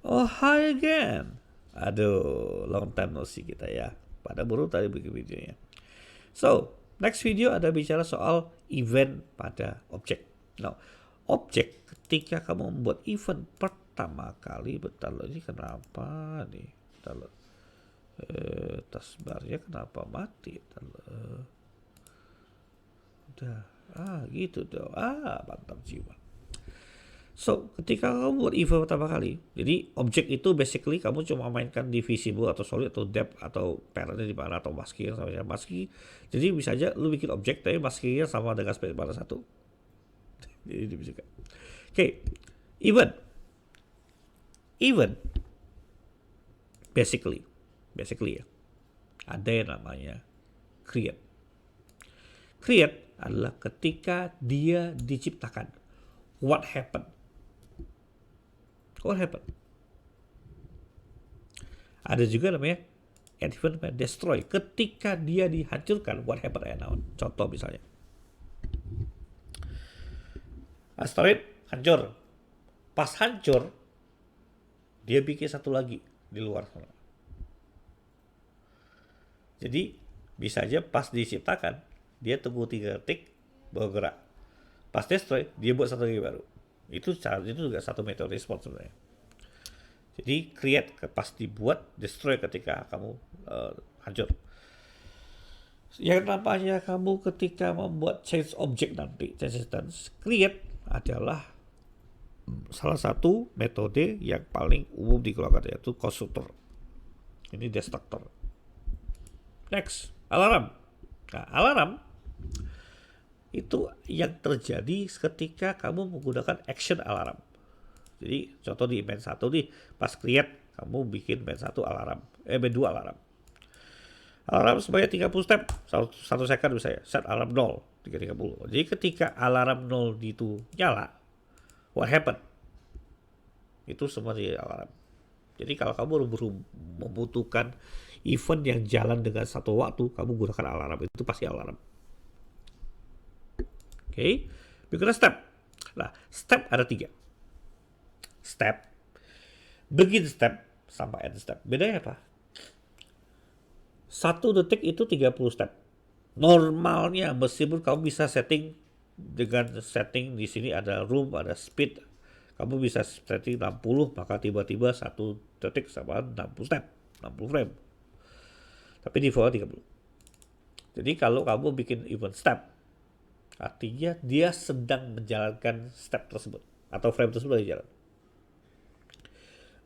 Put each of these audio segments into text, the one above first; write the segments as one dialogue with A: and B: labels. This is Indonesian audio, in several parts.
A: Oh, hi again. Aduh, long time no see kita ya. Pada baru tadi bikin videonya. So, next video ada bicara soal event pada objek. Now, objek ketika kamu membuat event pertama kali, bentar loh, ini kenapa nih? Bentar loh. Taskbarnya kenapa mati? Bentar loh. Udah, gitu dong. Mantap jiwa. So, ketika kamu buat event pertama kali, jadi objek itu basically kamu cuma mainkan di visible atau solid atau depth atau parentnya di mana atau masking sama masking. Jadi bisa aja lu bikin objek tapi maskingnya sama dengan space bar 1. Jadi bisa. Oke, event. Event basically ya. Ada yang namanya create. Create adalah ketika dia diciptakan. What happened? What happened? Ada juga namanya event destroy. Ketika dia dihancurkan, what happened? Contoh misalnya. Asteroid hancur. Pas hancur, dia bikin satu lagi di luar sana. Jadi bisa aja pas diciptakan, dia tunggu 3 detik baru gerak. Pas destroy, dia buat satu lagi baru. Itu juga satu metode respon sebenarnya. Jadi create pas dibuat, destroy ketika kamu hancur. Yang namanya kamu ketika membuat change object nanti, change instance, create adalah salah satu metode yang paling umum digunakan, yaitu constructor. Ini destructor. Next, alarm. Nah, alarm itu yang terjadi ketika kamu menggunakan action alarm. Jadi contoh di event 1 nih, pas create kamu bikin event 1 alarm, event 2 alarm. Alarm sebanyak 30 step, 1 second bisa ya, set alarm 0, 330. Jadi ketika alarm 0 itu nyala, what happened? Itu semua di alarm. Jadi kalau kamu membutuhkan event yang jalan dengan satu waktu, kamu gunakan alarm, itu pasti alarm. Oke, berikutnya step. Nah, step ada 3. Step, begin step, sama end step. Bedanya apa? 1 detik itu 30 step. Normalnya, meskipun kamu bisa setting dengan setting di sini ada room, ada speed, kamu bisa setting 60, maka tiba-tiba 1 detik sama 60 step, 60 frame. Tapi defaultnya 30. Jadi kalau kamu bikin event step, artinya dia sedang menjalankan step tersebut atau frame tersebut lagi jalan.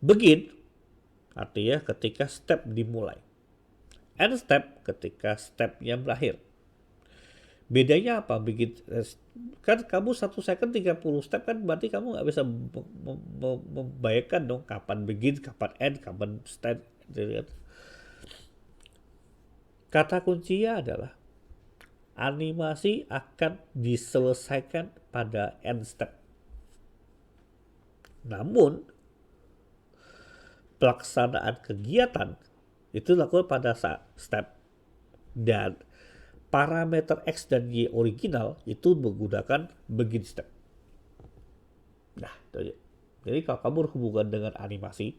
A: Begin artinya ketika step dimulai. End step ketika stepnya berakhir. Bedanya apa? Kan kamu 1 second 30 step, kan berarti kamu nggak bisa membayangkan dong kapan begin, kapan end, kapan step. Kata kuncinya adalah animasi akan diselesaikan pada end step. Namun, pelaksanaan kegiatan itu dilakukan pada saat step, dan parameter X dan Y original itu menggunakan begin step. Nah, itu aja. Jadi kalau kamu berhubungan dengan animasi,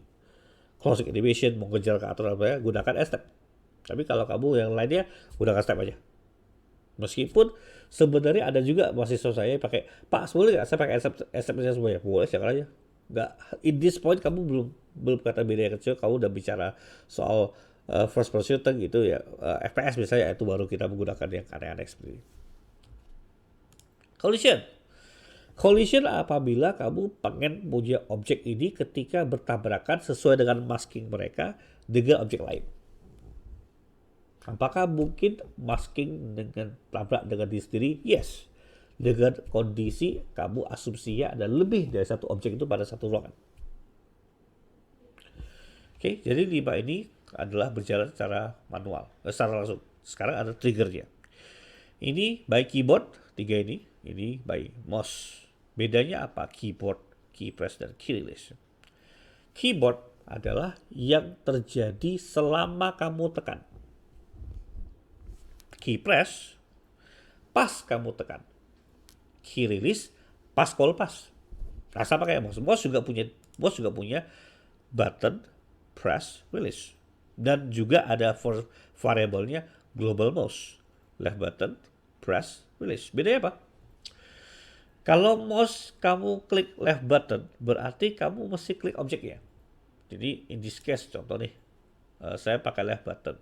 A: closing animation, mengejar ke atas, gunakan end step. Tapi kalau kamu yang lainnya, gunakan step aja. Meskipun sebenarnya ada juga mahasiswa saya pakai, Pak, boleh nggak saya pakai step-nya semuanya? Boleh, silakan aja. Nggak, in this point kamu belum kata beda yang kecil, kamu udah bicara soal first person shooter gitu ya, FPS misalnya, itu baru kita menggunakan yang aneh-aneh seperti ini. Collision apabila kamu pengen punya objek ini ketika bertabrakan sesuai dengan masking mereka dengan objek lain. Apakah mungkin masking dengan tabrak dengan diri sendiri? Yes. Dengan kondisi kamu asumsinya ada lebih dari satu objek itu pada satu ruangan. Oke, jadi 5 ini adalah berjalan secara manual, secara langsung. Sekarang ada triggernya. Ini by keyboard, 3 ini by mouse. Bedanya apa? Keyboard, key press, dan key release. Keyboard adalah yang terjadi selama kamu tekan. Key press, pas kamu tekan. Key release, pas call pas. Nah, sama kayak mouse. Mouse juga punya button, press, release. Dan juga ada variabelnya global mouse. Left button, press, release. Bedanya apa? Kalau mouse kamu klik left button, berarti kamu mesti klik objeknya. Jadi in this case, contoh nih, saya pakai left button.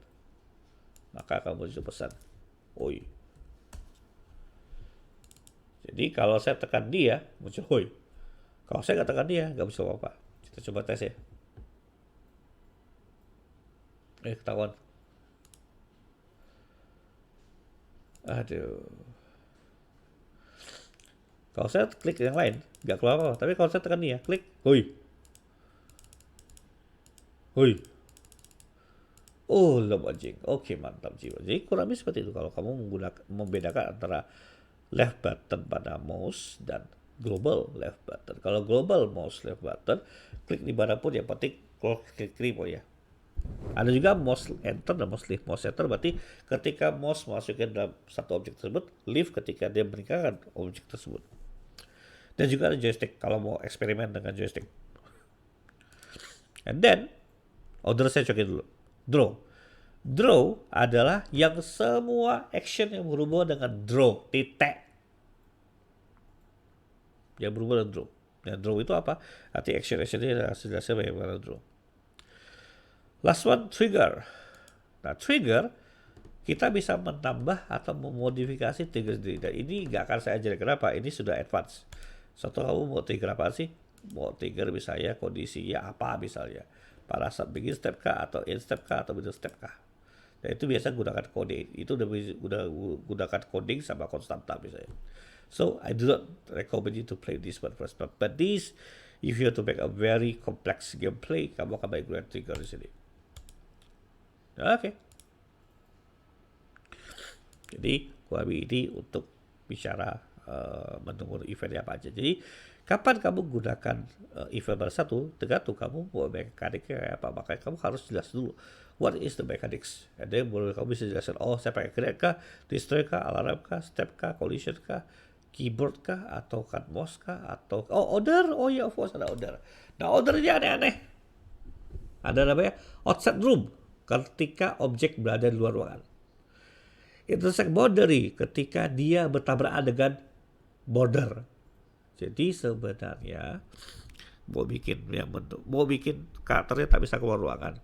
A: Maka kamu bisa pesan, oi. Jadi kalau saya tekan dia, muncul hoi. Kalau saya nggak tekan dia, nggak bisa apa-apa. Kita coba tes ya. Ketahuan. Aduh. Kalau saya klik yang lain, nggak keluar apa-apa. Tapi kalau saya tekan dia, klik, hoi. Hoi. Oh, love anjing. Oke, mantap jiwa. Jadi kurang lebih seperti itu kalau kamu membedakan antara left button pada mouse dan global left button. Kalau global mouse left button, klik di mana pun yang penting klik remote ya. Ada juga mouse enter dan mouse leave. Mouse enter berarti ketika mouse masukkan dalam satu objek tersebut, leave ketika dia meninggalkan objek tersebut. Dan juga ada joystick kalau mau eksperimen dengan joystick. And then, order saya cokin dulu. Draw. Draw adalah yang semua action yang berhubungan dengan draw, titik. Yang berhubungan dengan draw. Dan draw itu apa? Arti action-actionnya hasil-hasil bagaimana draw. Last one, trigger. Nah, trigger kita bisa menambah atau memodifikasi trigger sendiri. Dan ini nggak akan saya ajarin kenapa. Ini sudah advance. Contoh kamu mau trigger apa sih? Mau trigger misalnya kondisinya apa misalnya. Pada saat begin step kah atau end step kah atau middle step kah. Dan itu biasa gunakan coding. Itu udah gunakan coding sama konstanta misalnya. So I do not recommend you to play this one first. But this, if you have to make a very complex gameplay, kamu akan main trigger di sini. Oke. Jadi kurang lebih ini untuk bicara menunggu eventnya apa aja. Jadi kapan kamu gunakan event baru satu, tergantung kamu mau mekaniknya kayak apa. Makanya kamu harus jelas dulu what is the mechanics. And then baru kamu bisa jelaskan, oh saya pakai grenade kah, destroy kah, alarm kah, step kah, collision kah, keyboard kah, atau cut mouse kah, atau order, oh ya of course ada order. Nah ordernya aneh-aneh. Ada namanya outside room ketika objek berada di luar ruangan. Intersect boundary ketika dia bertabrakan dengan border. Jadi sebenarnya mau bikin yang bentuk, mau bikin karakternya tak bisa keluar ruangan,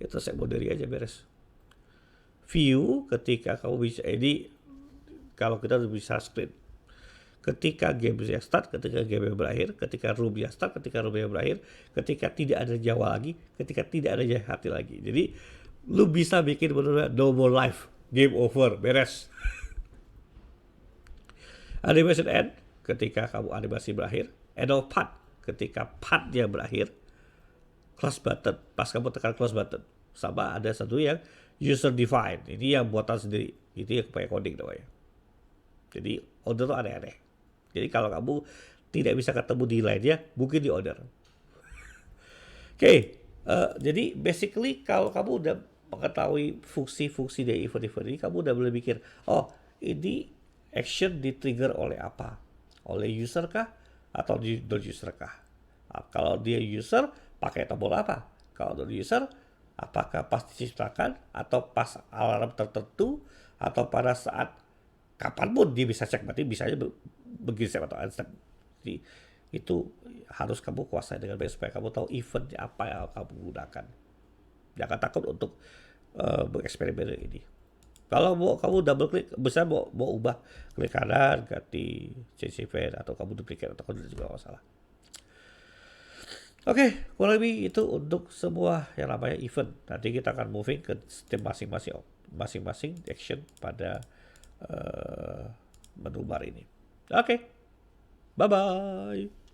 A: intersect boundary aja beres. View ketika kamu bisa, ini kalau kita bisa screen. Ketika game yang start, ketika game yang berakhir, ketika room yang start, ketika room yang berakhir, ketika tidak ada nyawa lagi, ketika tidak ada hati lagi. Jadi lu bisa bikin benar-benar no more life, game over, beres. Animation end ketika kamu animasi berakhir, end of part ketika partnya berakhir, close button pas kamu tekan close button. Sama ada satu yang user defined, ini yang buatan sendiri, itu yang pakai coding namanya. Jadi order itu aneh-aneh. Jadi kalau kamu tidak bisa ketemu di lainnya, mungkin di order. Oke, jadi basically kalau kamu udah mengetahui fungsi-fungsi dari event-event ini, kamu udah boleh mikir, oh ini action di-trigger oleh apa? Oleh user kah? Atau non-user kah? Nah, kalau dia user, pakai tombol apa? Kalau non-user, apakah pas diciptakan, atau pas alarm tertentu, atau pada saat kapanpun dia bisa cek, berarti bisanya begini step atau end step. Jadi itu harus kamu kuasai dengan baik supaya kamu tahu event apa yang kamu gunakan. Jangan takut untuk bereksperimen ini. Kalau mau kamu double klik, bisa mau ubah klik kanan, ganti change event, atau kamu duplicate atau kamu juga masalah. Oke, kurang lebih itu untuk semua yang namanya event. Nanti kita akan moving ke step masing-masing action pada menu bar ini. Oke, bye-bye.